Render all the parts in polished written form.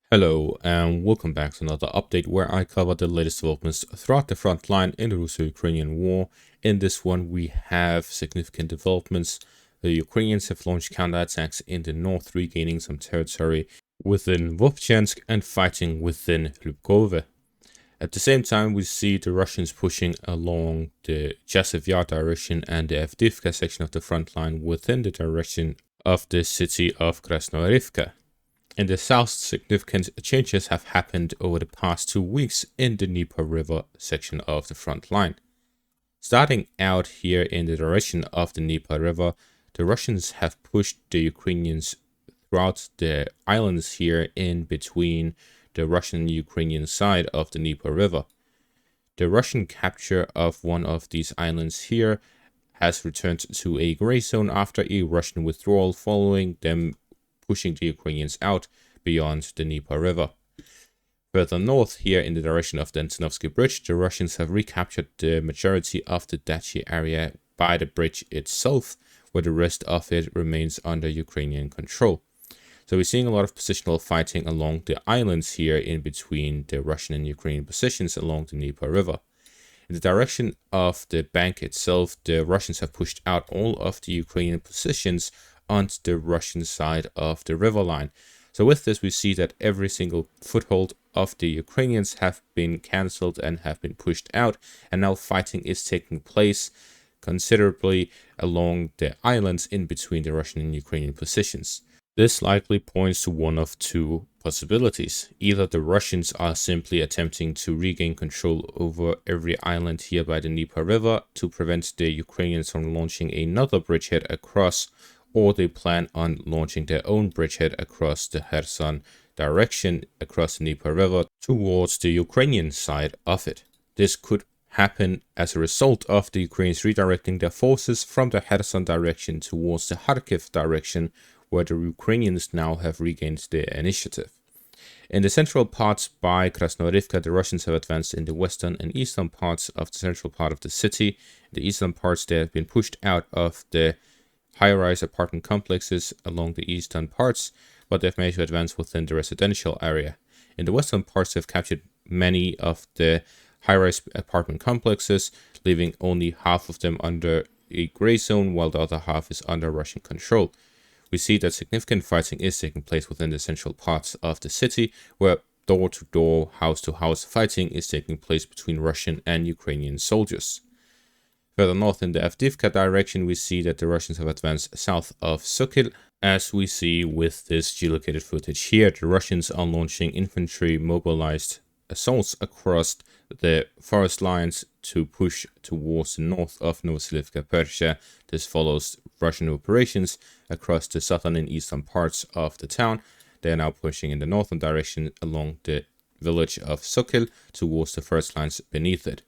Hello and welcome back to another update where I cover the latest developments throughout the front line in the Russo-Ukrainian war. In this one we have significant developments. The Ukrainians have launched counterattacks in the north, regaining some territory within Vovchansk and fighting within Lubkove. At the same time, we see the Russians pushing along the Chasiv Yar direction and the Avdiivka section of the front line within the direction of the city of Krasnoarivka. In the south, significant changes have happened over the past 2 weeks in the Dnipro River section of the front line. Starting out here in the direction of the Dnipro River, the Russians have pushed the Ukrainians throughout the islands here in between the Russian and Ukrainian side of the Dnipro River. The Russian capture of one of these islands here has returned to a gray zone after a Russian withdrawal following them pushing the Ukrainians out beyond the Dnipro River. Further north, here in the direction of the Antonovsky Bridge, the Russians have recaptured the majority of the Dachi area by the bridge itself, where the rest of it remains under Ukrainian control. So we're seeing a lot of positional fighting along the islands here in between the Russian and Ukrainian positions along the Dnipro River. In the direction of the bank itself, the Russians have pushed out all of the Ukrainian positions onto the Russian side of the river line. So with this, we see that every single foothold of the Ukrainians have been cancelled and have been pushed out, and now fighting is taking place considerably along the islands in between the Russian and Ukrainian positions. This likely points to one of two possibilities. Either the Russians are simply attempting to regain control over every island here by the Dnipro River to prevent the Ukrainians from launching another bridgehead across, or they plan on launching their own bridgehead across the Kherson direction across the Dnipro River towards the Ukrainian side of it. This could happen as a result of the Ukrainians redirecting their forces from the Kherson direction towards the Kharkiv direction, where the Ukrainians now have regained their initiative. In the central parts by Krasnoarivka, the Russians have advanced in the western and eastern parts of the central part of the city. In the eastern parts, they have been pushed out of the high-rise apartment complexes along the eastern parts, but they've managed to advance within the residential area. In the western parts, they've captured many of the high-rise apartment complexes, leaving only half of them under a gray zone, while the other half is under Russian control. We see that significant fighting is taking place within the central parts of the city, where door-to-door, house-to-house fighting is taking place between Russian and Ukrainian soldiers. Further north in the Avdiivka direction, we see that the Russians have advanced south of Sokil. As we see with this geolocated footage here, the Russians are launching infantry mobilized assaults across the forest lines to push towards the north of Novoselivka Persha. This follows Russian operations across the southern and eastern parts of the town. They are now pushing in the northern direction along the village of Sokil towards the first lines beneath it.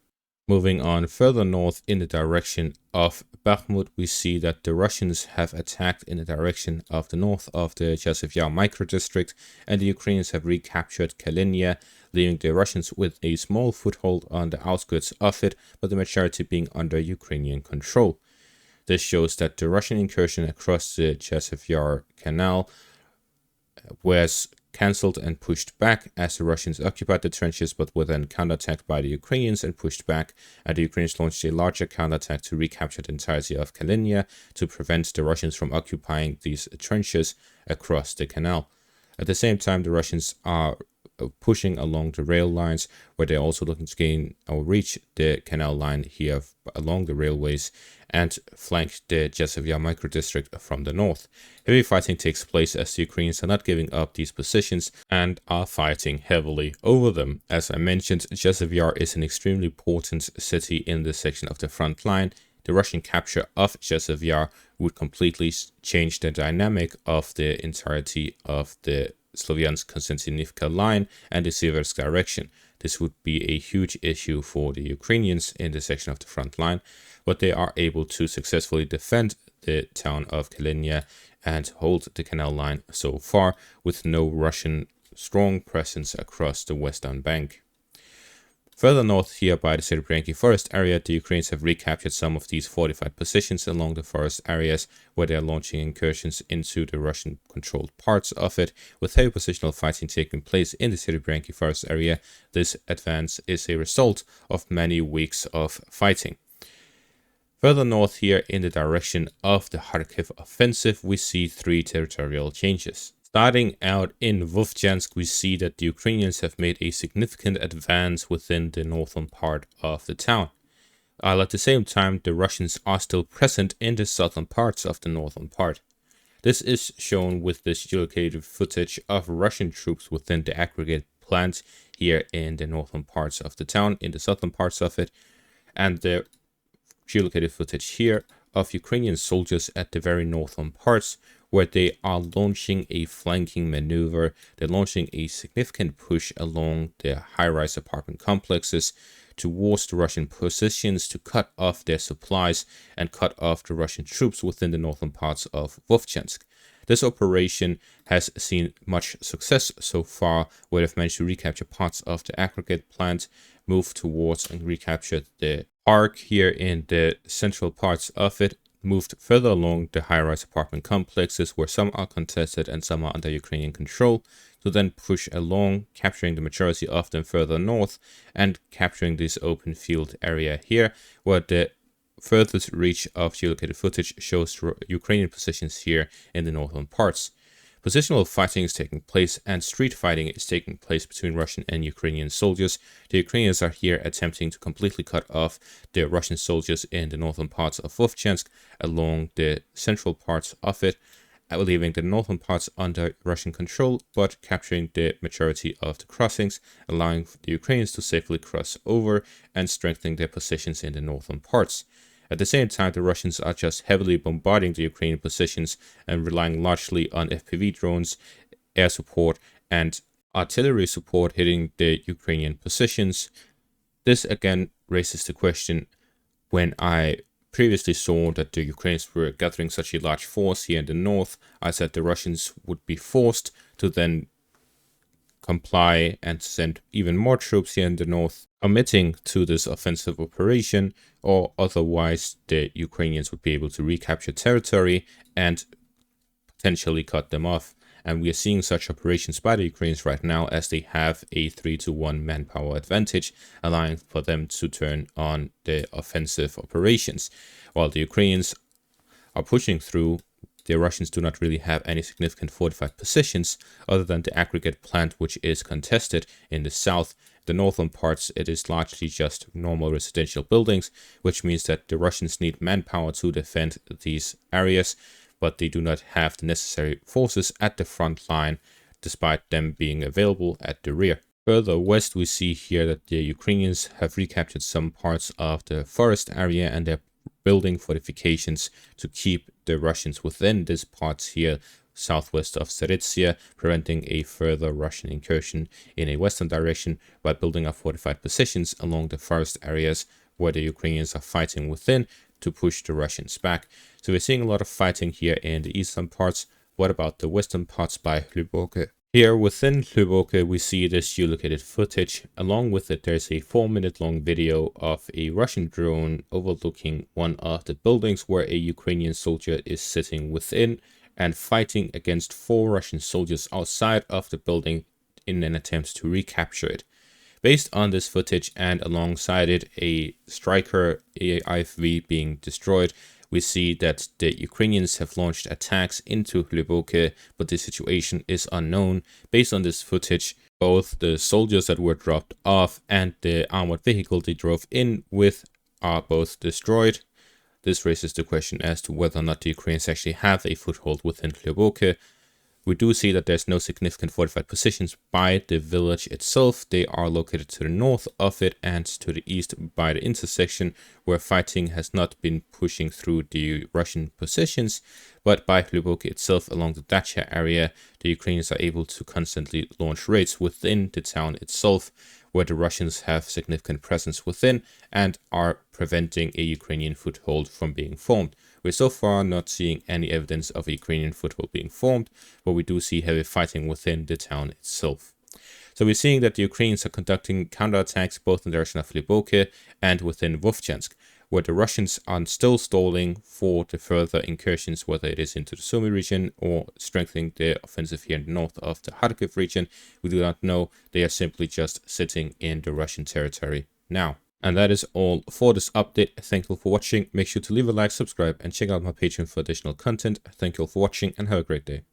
Moving on further north in the direction of Bakhmut, we see that the Russians have attacked in the direction of the north of the Chasiv Yar micro-district, and the Ukrainians have recaptured Kalinia, leaving the Russians with a small foothold on the outskirts of it, but the majority being under Ukrainian control. This shows that the Russian incursion across the Chasiv Yar canal was cancelled and pushed back as the Russians occupied the trenches, but were then counterattacked by the Ukrainians and pushed back, and the Ukrainians launched a larger counterattack to recapture the entirety of Kalinia to prevent the Russians from occupying these trenches across the canal. At the same time, the Russians are pushing along the rail lines, where they're also looking to gain or reach the canal line here along the railways and flank the Chasiv Yar micro-district from the north. Heavy fighting takes place as the Ukrainians are not giving up these positions and are fighting heavily over them. As I mentioned, Chasiv Yar is an extremely important city in this section of the front line. The Russian capture of Chasiv Yar would completely change the dynamic of the entirety of the Slovyansk-Konstantinivka line and the Siversk direction. This would be a huge issue for the Ukrainians in this section of the front line, but they are able to successfully defend the town of Kalinia and hold the canal line so far, with no Russian strong presence across the western bank. Further north here by the Serebrenki forest area, the Ukrainians have recaptured some of these fortified positions along the forest areas where they are launching incursions into the Russian-controlled parts of it, with heavy positional fighting taking place in the Serebrenki forest area. This advance is a result of many weeks of fighting. Further north here in the direction of the Kharkiv offensive, we see 3 territorial changes. Starting out in Vovchansk, we see that the Ukrainians have made a significant advance within the northern part of the town. While at the same time, the Russians are still present in the southern parts of the northern part. This is shown with this geolocated footage of Russian troops within the aggregate plant here in the northern parts of the town, in the southern parts of it, and the geolocated footage here of Ukrainian soldiers at the very northern parts, where they are launching a flanking maneuver. They're launching a significant push along the high-rise apartment complexes towards the Russian positions to cut off their supplies and cut off the Russian troops within the northern parts of Vovchansk. This operation has seen much success so far, where they've managed to recapture parts of the aggregate plant, move towards and recapture the park here in the central parts of it, moved further along the high-rise apartment complexes where some are contested and some are under Ukrainian control, to then push along, capturing the majority of them further north and capturing this open field area here, where the furthest reach of geolocated footage shows Ukrainian positions here in the northern parts. Positional fighting is taking place and street fighting is taking place between Russian and Ukrainian soldiers. The Ukrainians are here attempting to completely cut off the Russian soldiers in the northern parts of Vovchansk along the central parts of it, leaving the northern parts under Russian control, but capturing the majority of the crossings, allowing the Ukrainians to safely cross over and strengthening their positions in the northern parts. At the same time, the Russians are just heavily bombarding the Ukrainian positions and relying largely on FPV drones, air support, and artillery support hitting the Ukrainian positions. This again raises the question, when I previously saw that the Ukrainians were gathering such a large force here in the north, I said the Russians would be forced to then comply and send even more troops here in the north, committing to this offensive operation, or otherwise the Ukrainians would be able to recapture territory and potentially cut them off. And we are seeing such operations by the Ukrainians right now, as they have a 3-to-1 manpower advantage, allowing for them to turn on the offensive operations. While the Ukrainians are pushing through, the Russians do not really have any significant fortified positions other than the aggregate plant, which is contested in the south. The northern parts, it is largely just normal residential buildings, which means that the Russians need manpower to defend these areas, but they do not have the necessary forces at the front line, despite them being available at the rear. Further west, we see here that the Ukrainians have recaptured some parts of the forest area, and they're building fortifications to keep the Russians within these parts here southwest of Zarizhzhia, preventing a further Russian incursion in a western direction by building up fortified positions along the forest areas where the Ukrainians are fighting within to push the Russians back. So we're seeing a lot of fighting here in the eastern parts. What about the western parts by Hlyboke? Here within Hlyboke, we see this geolocated footage. Along with it, there's a 4-minute long video of a Russian drone overlooking one of the buildings where a Ukrainian soldier is sitting within and fighting against 4 Russian soldiers outside of the building in an attempt to recapture it. Based on this footage and alongside it a Striker AIFV being destroyed, we see that the Ukrainians have launched attacks into Hlyboke, but the situation is unknown. Based on this footage, both the soldiers that were dropped off and the armored vehicle they drove in with are both destroyed. This raises the question as to whether or not the Ukrainians actually have a foothold within Hlyboke. We do see that there's no significant fortified positions by the village itself. They are located to the north of it and to the east by the intersection, where fighting has not been pushing through the Russian positions, but by Hlyboke itself along the Dacha area, the Ukrainians are able to constantly launch raids within the town itself, where the Russians have significant presence within and are preventing a Ukrainian foothold from being formed. We're so far not seeing any evidence of a Ukrainian foothold being formed, but we do see heavy fighting within the town itself. So we're seeing that the Ukrainians are conducting counterattacks both in the direction of Lyboke and within Vovchansk, where the Russians are still stalling for the further incursions, whether it is into the Sumy region or strengthening their offensive here in the north of the Kharkiv region. We do not know. They are simply just sitting in the Russian territory now. And that is all for this update. Thank you all for watching. Make sure to leave a like, subscribe, and check out my Patreon for additional content. Thank you all for watching and have a great day.